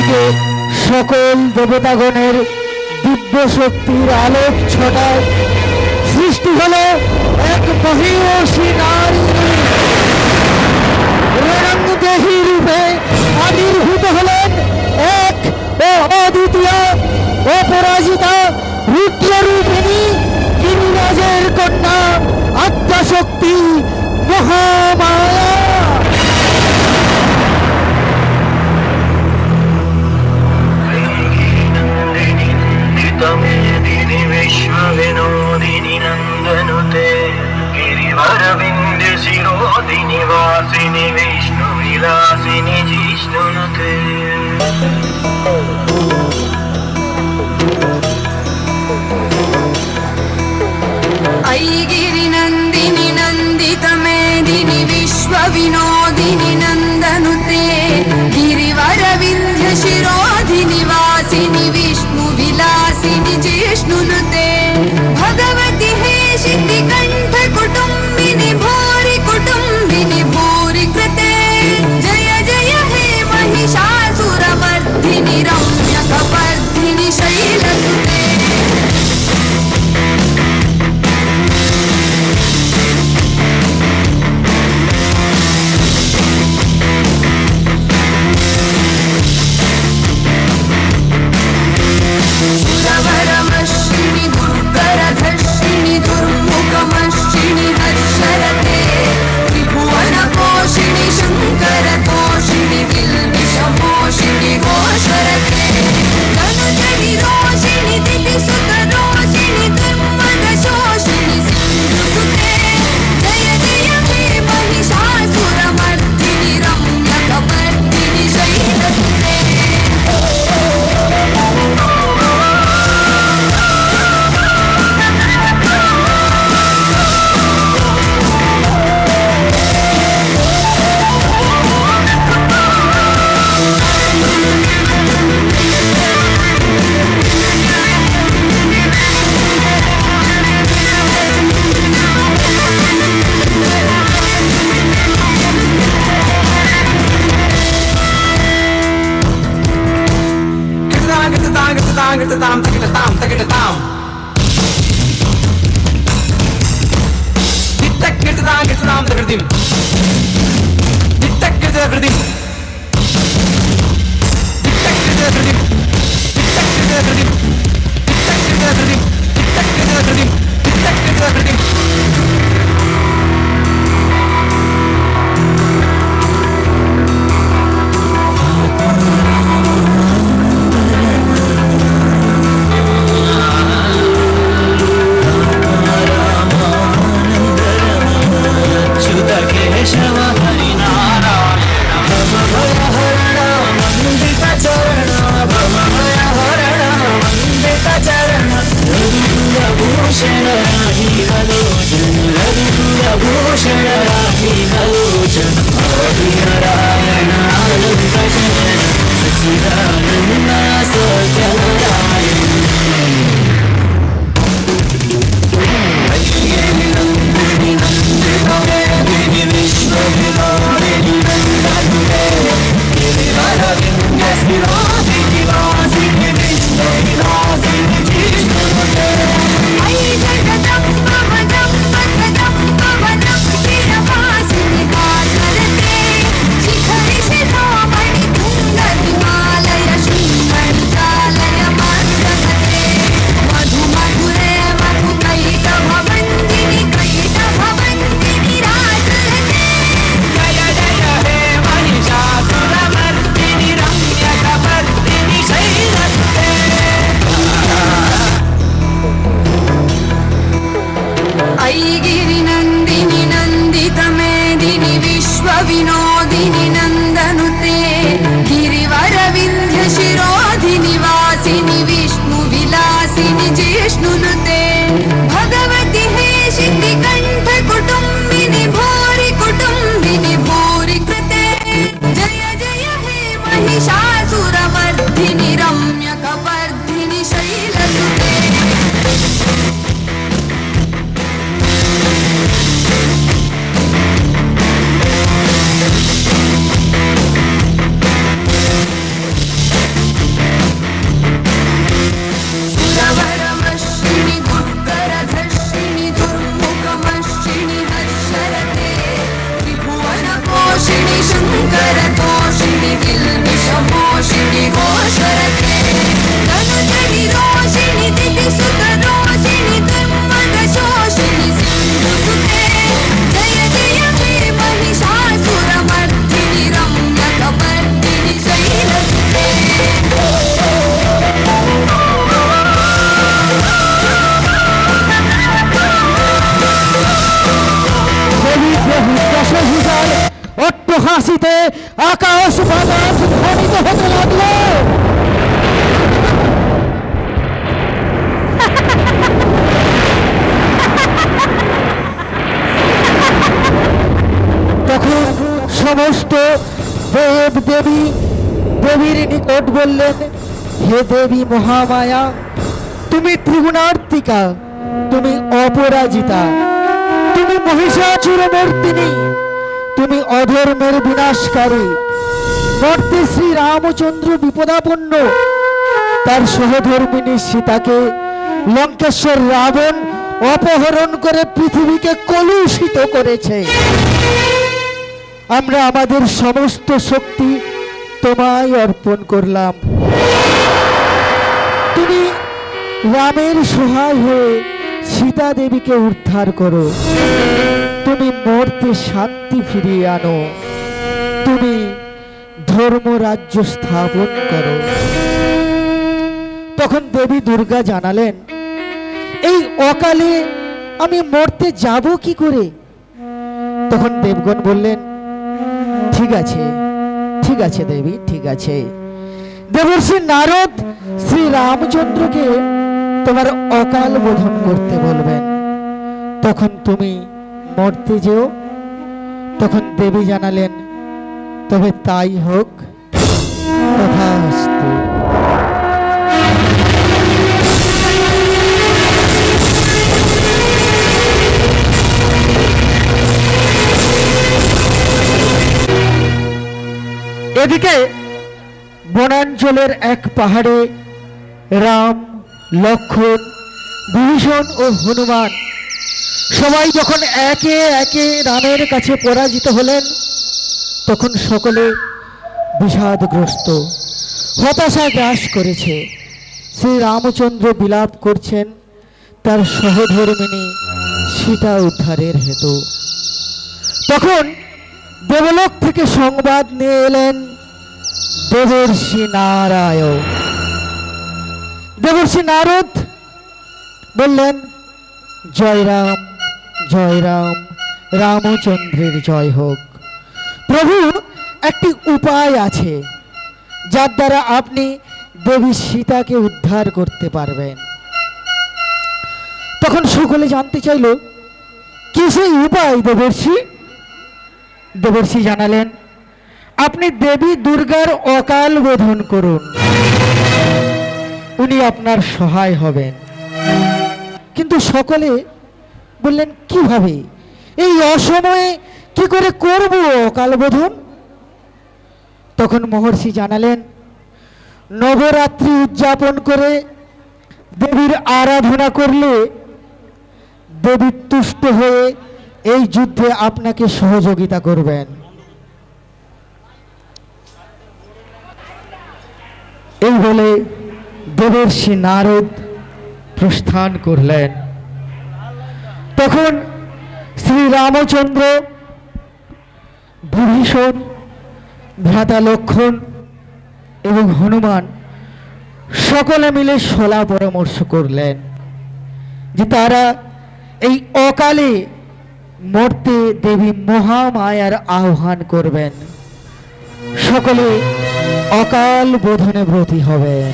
থেকে সকল দেবতাগণের দিব্য শক্তির আলোক ছটায় সৃষ্টি হলো এক মহিষী নারী রণাঙ্গদেহী রূপে আবির্ভূত হলেন এক ও অদ্বিতীয় অপরাজিতা রুদ্ররূপিণী গিরিরাজের কন্যা আদ্যাশক্তি মহামায়া। मेदिनि विश्वविनोदिनि नन्दनुते गिरिवरविन्द्य शिरोदिनि वासिनि विष्णुविलासिनि जिष्णुनुते ऐगिरिनन्दिनि नन्दितमेदिनि विश्वविनोदिनि नन्दनुते गिरिवरविन्ध्य शिरोधिनि वासिनि विष्णुविलासिनि जिष्णुनुते भगवति हे शितिकण्ठ कुटुम्बिनि भूरि कुटुम्बिनि भूरि कृते जय जय हे महिषासुरमर्दिनि रम्यकपर्दिनि शैलसुते सुरवरमश्विनि दुर्गरधर्षिणि दुर्मुखमश्विनि हर्षरते त्रिभुवनपोषिणि शङ्करतोषिणि किल्बिषमोषिणि घोषरते तनुजनिरोषिणि दितिसुतरोषिणि दुर्मदशोषिणि सिन्धुसुते जय जय हे महिषासुरमर्दिनि रम्यकपर्दिनि शैलसुते केशव हरिनारायण किल्बिषमोषिणि घोषरते तनुजनि रोषिणि दितिसुतरोषिणि दुर्मदशोषिणि सिन्धुसुते जय जय हे महिषासुरमर्दिनि रम्यकपर्दिनि शैलसुते দেবী প্রভু দশভুজার অট্টহাসিতে আকাশ বাতাস ধ্বনিত হতে লাগলো। তখন সমস্ত দেব দেবী দেবীর নিকট বললেন, হে দেবী মহামায়া, তুমি ত্রিগুণার্তিকা, তুমি অপরাজিতা, তুমি মহিষাসুরমর্দিনী, তুমি অধর্মের বিনাশকারী। মর্তে শ্রী রামচন্দ্র বিপদাপন্ন, তার সহধর্মিণী সীতাকে লঙ্কেশ্বর রাবণ অপহরণ করে পৃথিবীকে কলুষিত করেছে। আমরা আমাদের সমস্ত শক্তি তোমায় অর্পণ করলাম। তুমি রামের সহায় হয়ে সীতা দেবীকে উদ্ধার করো, তুমি মর্তে শান্তি ফিরিয়ে আনো, তুমি ধর্মরাজ্য স্থাপন করো। তখন দেবী দুর্গা জানালেন, এই অকালে আমি মর্তে যাব কি করে? তখন দেবগণ বললেন, ঠিক আছে ঠিক আছে দেবী, ঠিক আছে। দেবর্ষি নারদ শ্রী রামচন্দ্রকে তোমার অকাল বোধন করতে বলবেন, তখন তুমি মরতে যেও। তখন দেবী জানালেন, তবে তাই হোক, তথাস্তু। এদিকে বনাঞ্চলের এক পাহাড়ে রাম, লক্ষ্মণ, বিভীষণ ও হনুমান সবাই যখন একে একে রামের কাছে পরাজিত হলেন, তখন সকলে বিষাদগ্রস্ত, হতাশা গ্রাস করেছে। শ্রী রামচন্দ্র বিলাপ করছেন তার সহধর্মিণী সীতা উদ্ধারের হেতু। তখন দেবলোক থেকে সংবাদ নিয়ে এলেন দেবর্ষি নারায়ণ। দেবর্ষি নারদ বললেন, জয় রাম জয় রাম, রামচন্দ্রের জয় হোক। প্রভু, একটি উপায় আছে যার দ্বারা আপনি দেবী সীতাকে উদ্ধার করতে পারবেন। তখন সকলে জানতে চাইল, কি সেই উপায় দেবর্ষি? দেবর্ষি জানালেন, আপনি দেবী দুর্গার অকাল বোধন করুন, উনি আপনার সহায় হবেন। কিন্তু সকলে বললেন, কিভাবে, এই অসময়ে কি করে করব অকাল বোধন? তখন মহর্ষি জানালেন, নবরাত্রি উদযাপন করে দেবীর আরাধনা করলে দেবী তুষ্ট হয়ে এই যুদ্ধে আপনাকে সহযোগিতা করবেন। এই বলে দেবর্ষি নারদ প্রস্থান করলেন। তখন শ্রী রামচন্দ্র, বিভীষণ, ভ্রাতা লক্ষ্মণ এবং হনুমান সকলে মিলে সলা পরামর্শ করলেন যে তারা এই অকালে মর্তে দেবী মহামায়ার আহ্বান করবেন, সকলে অকাল বোধনে ব্রতী হবেন।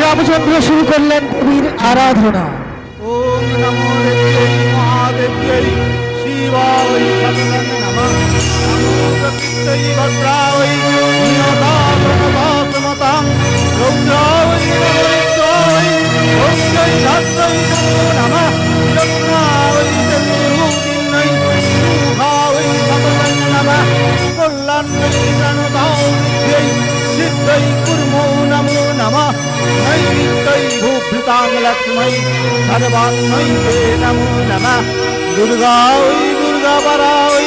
রামচন্দ্র শুরু করলেন দেবীর আরাধনা। ওম নমো দেব্যৈ মহাদেব্যৈ শিবায় নমঃ। নমো প্রকৃত্যৈ ভদ্রায় নিয়তাপ্রণতাসমতাং রৌদ্রায় নমোত্রায় ভক্তৈ ধাত্রৈ নমো নমঃ। লক্ষ্মায় চতুর্ভুজিন্নৈ শুভায় নমঃ। তস্मै सर्वात्मै ते नमो नमः दुर्गा वै दुर्गा परा वै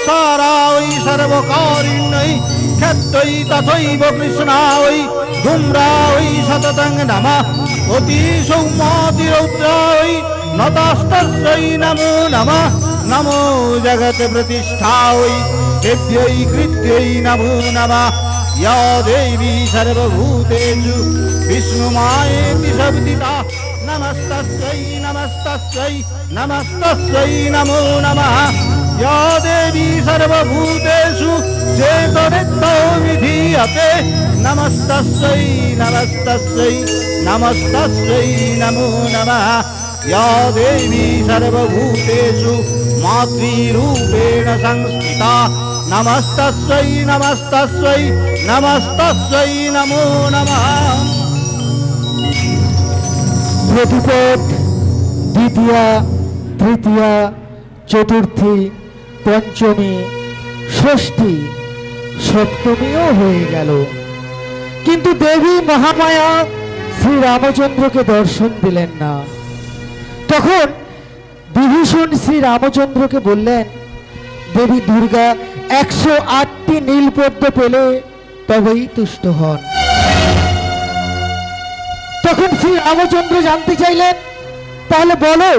सारा वै सर्वकारिण्यै क्षत्रै तथैव कृष्णा वै धूम्रा वै सततं नमः अति सौमातिरौद्रा वै नतस्तस्यै नमो नमः नमो जगत् प्रतिष्ठा वै देव्यै कृत्यै नमो नमः या देवी सर्वभूतेषु विष्णुमायेति शब्दिता नमस्तस्यै नमस्तस्यै नमस्तस्यै नमो नमः या देवी सर्वभूतेषु चेतनित्तो विधीयते नमस्तस्यै नमस्तस्यै नमस्तस्यै नमो नमः या देवी सर्वभूतेषु मातृरूपेण संस्थिता नमस्तस्यै नमस्तस्यै नमस्तस्यै नमो नमः প্রতিপদ দ্বিতীয়া তৃতীয়া চতুর্থী পঞ্চমী ষষ্ঠী সপ্তমীও হয়ে গেল, কিন্তু দেবী মহামায়া শ্রী রামচন্দ্রকে দর্শন দিলেন না। তখন বিভীষণ শ্রী রামচন্দ্রকে বললেন, দেবী দুর্গা 108টি নীলপদ্ম পেলে তবেই তুষ্ট হন। তখন শ্রী রামচন্দ্র জানতে চাইলেন, তাহলে বলো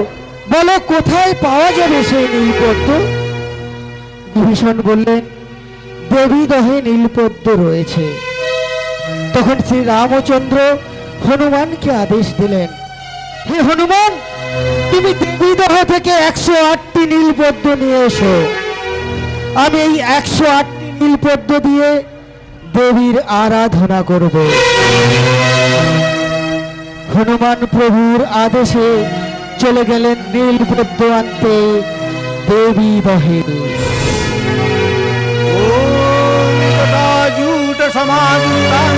বলো কোথায় পাওয়া যাবে সেই নীলপদ্ম? বিভীষণ বললেন, দেবী দহে নীলপদ্ম রয়েছে। তখন শ্রী রামচন্দ্র হনুমানকে আদেশ দিলেন, হে হনুমান, তুমি দেবী দহ থেকে 108টি নীলপদ্ম নিয়ে এসো। আমি এই 108টি নীলপদ্ম দিয়ে দেবীর আরাধনা করব। হনুমান প্রভুর আদেশে চলে গেলেন নীলপদ্ম আনতে দেবী দহে। জুট সমাজুতাং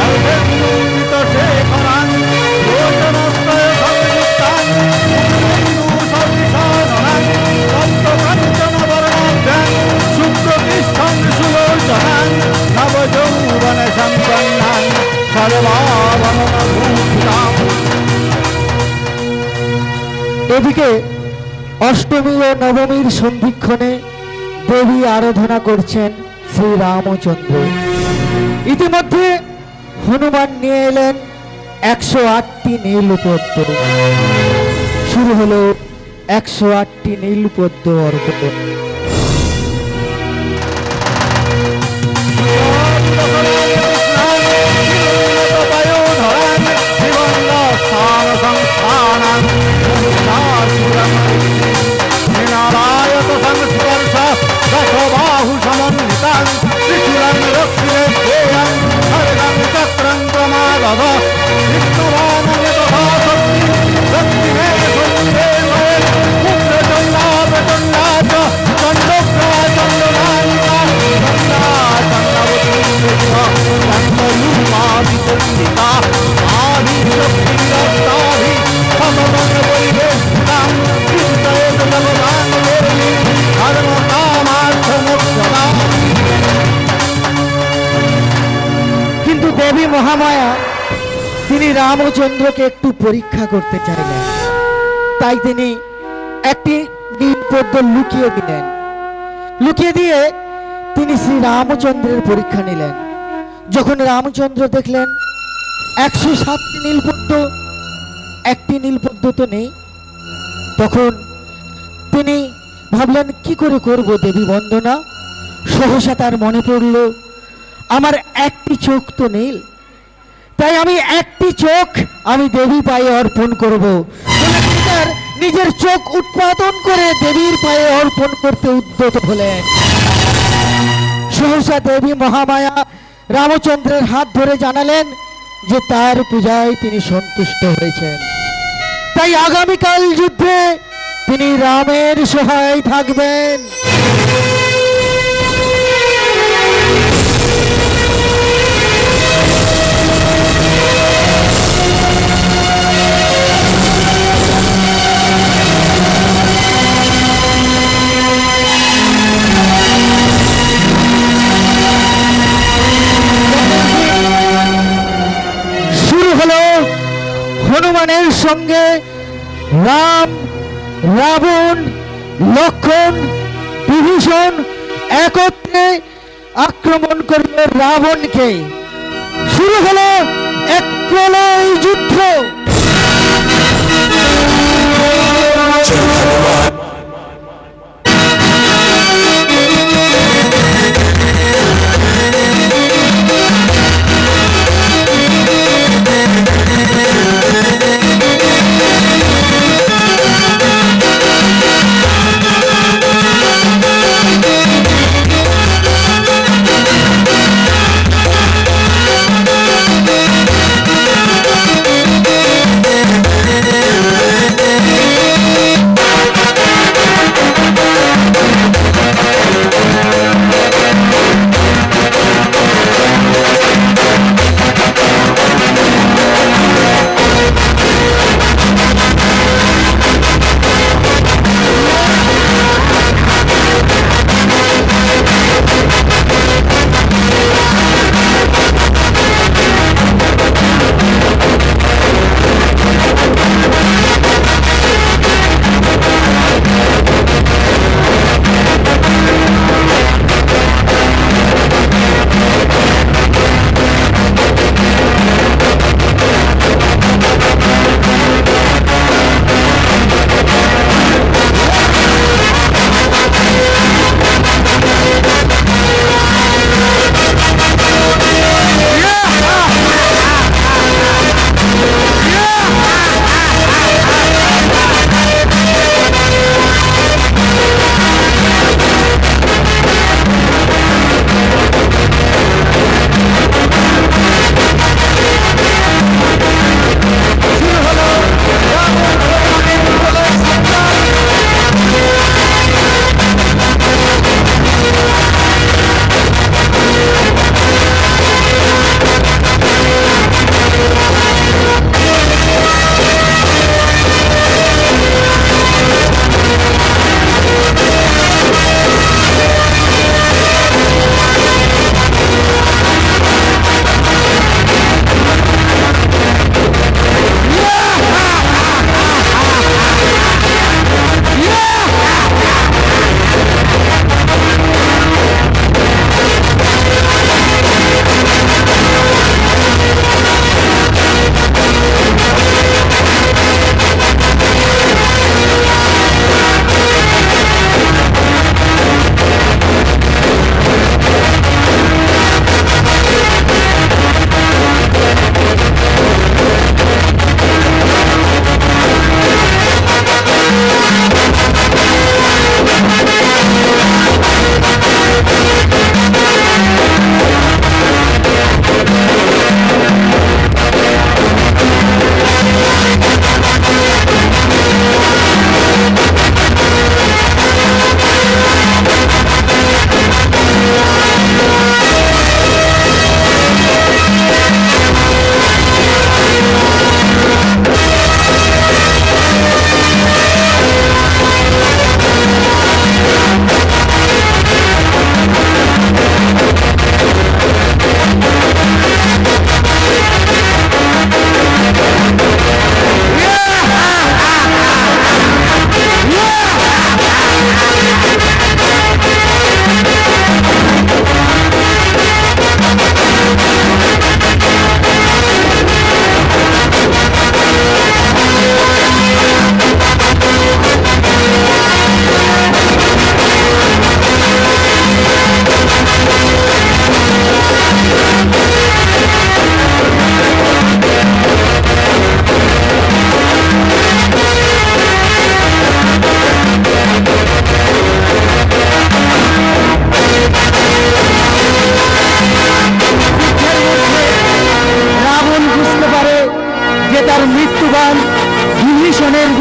অর্ধেন্দুমিত শেখরাং লোচনস্তয় সংযুক্তাং হিন্দু সবিশাননাং তপ্তকাঞ্চন বর্ণাঢ্যাং সুপ্রতিষ্ঠং সুলোচনাং নবযৌবন সম্পন্নাং সর্বাভরণভূষিতাং। এদিকে অষ্টমী ও নবমীর সন্ধিক্ষণে দেবী আরাধনা করছেন শ্রী রামচন্দ্র। ইতিমধ্যে হনুমান নিয়ে এলেন 108টি নীলপদ্ম। শুরু হলো 108টি নীলপদ্ম অর্পণ। বাহু সমন্বিতাং ত্রিশূলং রক্ষিণে ধ্যেয়ং খড়গং চক্রং প্রমাদধ বিষ্ণুবাণং তথা শক্তি দক্ষিণে সন্ধ্যে ময়ে উগ্র চণ্ডা প্রচণ্ডা চ চণ্ডোগ্রা চণ্ডনায়িকা চণ্ডা চণ্ডবতী চণ্ডরূপা বিচণ্ডিতা আদি শক্তিরস্তাভি সমমং পরিবেষ্টিতাং চিন্তয়েত জগদাং দেবী কিন্তু দেবী মহামায়া তিনি রামচন্দ্রকে একটু পরীক্ষা করতে চাইলেন, তাই তিনি একটি নীলপদ্ম লুকিয়ে দিলেন। লুকিয়ে দিয়ে তিনি শ্রী রামচন্দ্রের পরীক্ষা নিলেন। যখন রামচন্দ্র দেখলেন 107টি নীলপদ্ম, একটি নীলপদ্ম তো নেই, তখন তিনি ভাবলেন কি করে করব দেবী বন্দনা। সহসা তার মনে পড়ল, আমার একটি চোখ তো নীল, তাই আমি একটি চোখ আমি দেবী পায়ে অর্পণ করব। তার নিজের চোখ উৎপাদন করে দেবীর পায়ে অর্পণ করতে উদ্যত হলেন। সহসা দেবী মহামায়া রামচন্দ্রের হাত ধরে জানালেন যে তার পূজায় তিনি সন্তুষ্ট হয়েছেন, তাই আগামীকাল যুদ্ধে তিনি রামের সহায় থাকবেন। শুরু হলো হনুমানের সঙ্গে রাম, রাবণ, লক্ষ্মণ, বিভীষণ একত্রে আক্রমণ করবে রাবণকে। শুরু হলো এক প্রলয় যুদ্ধ।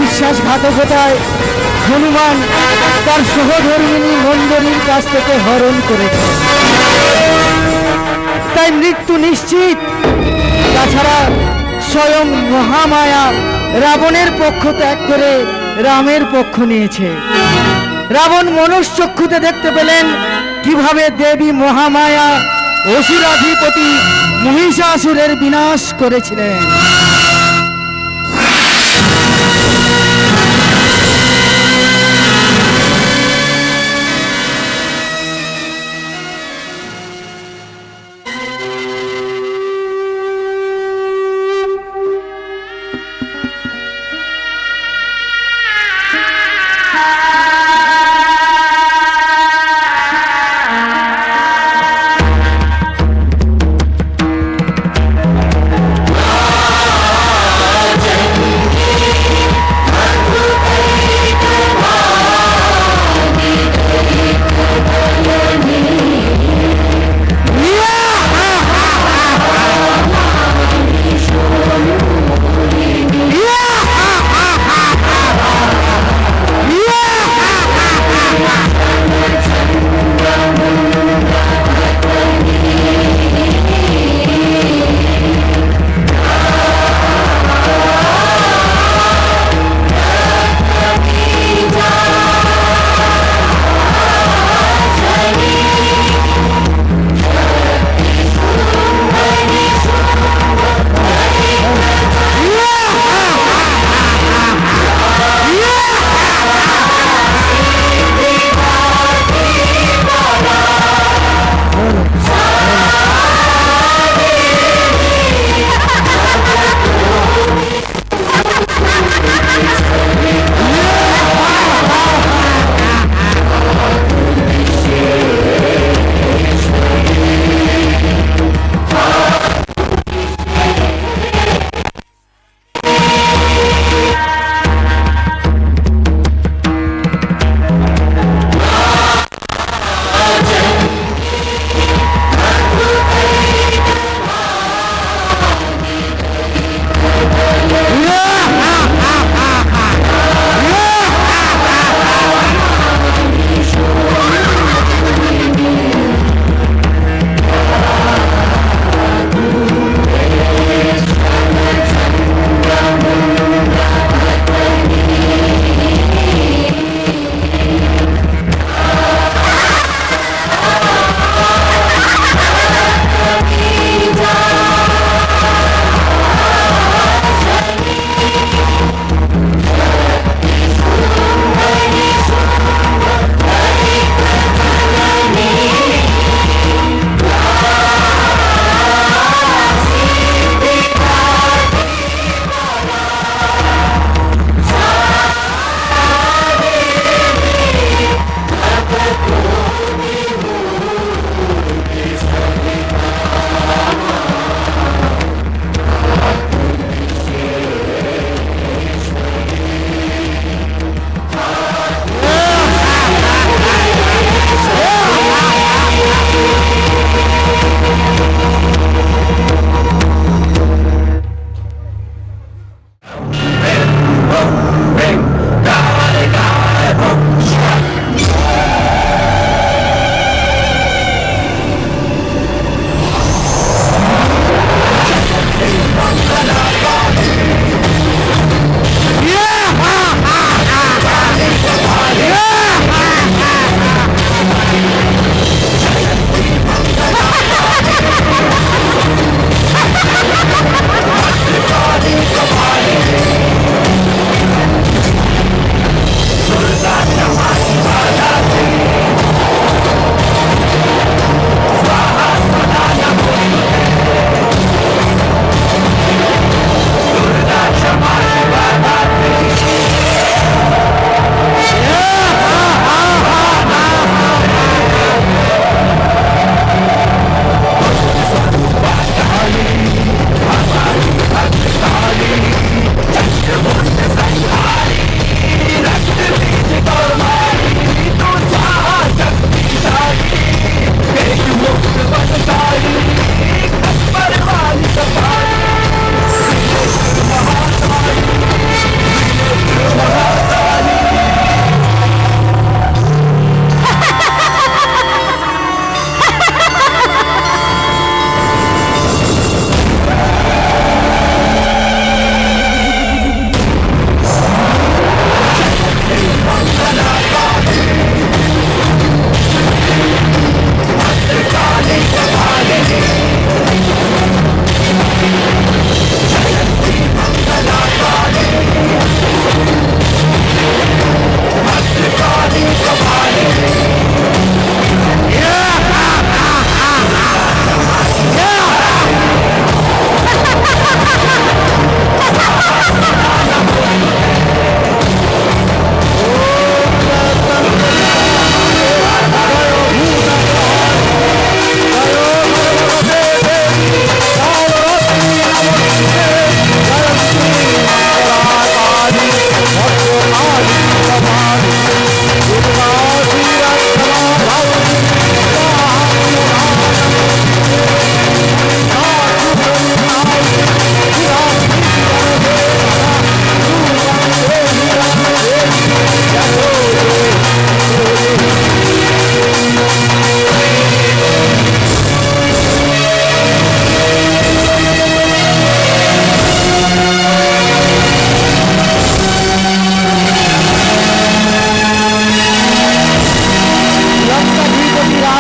বিশ্বাসঘাতকতায় হনুমান তার সহধর্মিণী মণ্ডলীর কাছ থেকে হরণ করেছে, তাই মৃত্যু নিশ্চিত। তাছাড়া স্বয়ং মহামায়া রাবণের পক্ষ ত্যাগ করে রামের পক্ষ নিয়েছে। রাবণ মনুষ্যচক্ষুতে দেখতে পেলেন কিভাবে দেবী মহামায়া অসুরাধিপতি মহিষাসুরের বিনাশ করেছিলেন।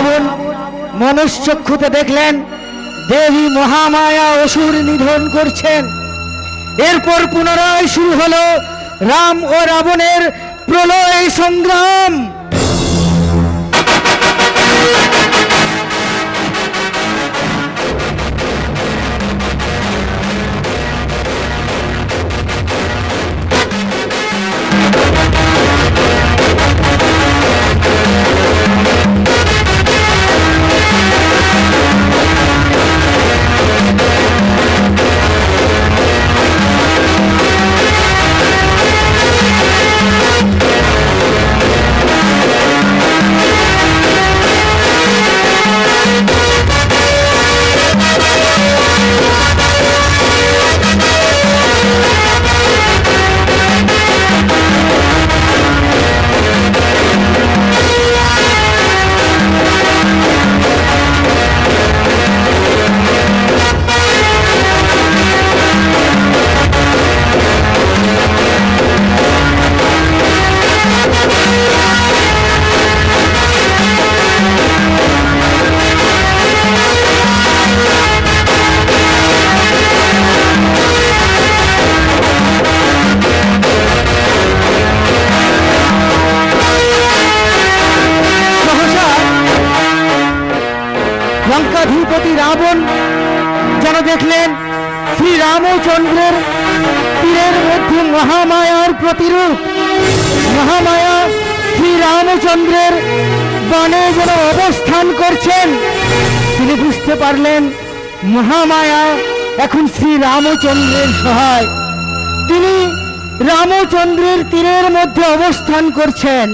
রাবণ মনুষ্যচক্ষুতে দেখলেন দেবী মহামায়া অসুর নিধন করছেন। এরপর পুনরায় শুরু হলো রাম ও রাবণের প্রলয় সংগ্রাম। লঙ্কাধিপতি রাবণ যেন দেখলেন শ্রী রামচন্দ্রের তীরের মধ্যে মহামায়ার প্রতিরূপ। মহামায়া শ্রী রামচন্দ্রের বাণে যেন অবস্থান করছেন। তিনি বুঝতে পারলেন মহামায়া এখন শ্রী রামচন্দ্রের সহায়। তিনি রামচন্দ্রের তীরের মধ্যে অবস্থান করছেন।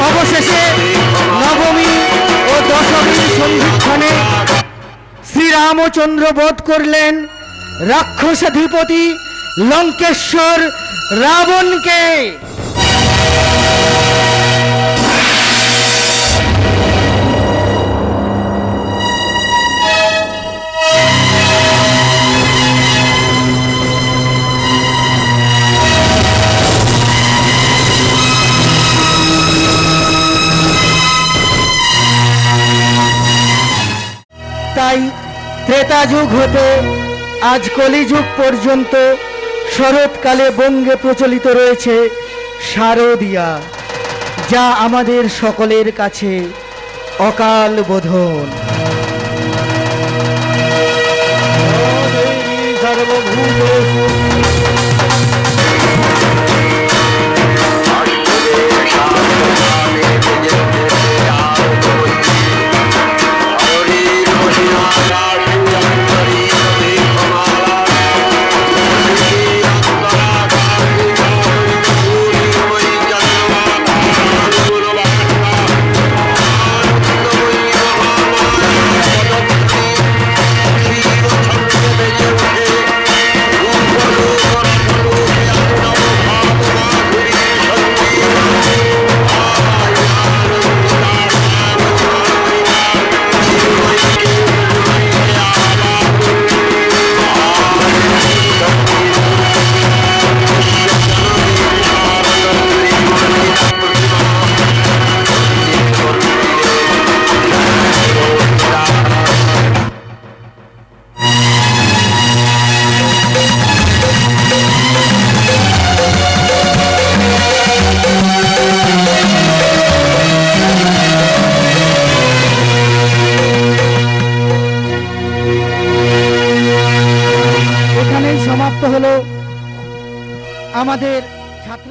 অবশেষে নবমী ও দশমীর সন্ধিক্ষণে শ্রীরামচন্দ্র বধ করলেন রাক্ষসাধিপতি লঙ্কেশ্বর রাবণকে। তাই ত্রেতা যুগ হতে আজ কলিযুগ পর্যন্ত শরৎকালে বঙ্গে প্রচলিত রয়েছে শারদিয়া, যা আমাদের সকলের কাছে অকাল বোধন। সর্বভূতেষু এখানেই সমাপ্ত হলো আমাদের ছাত্র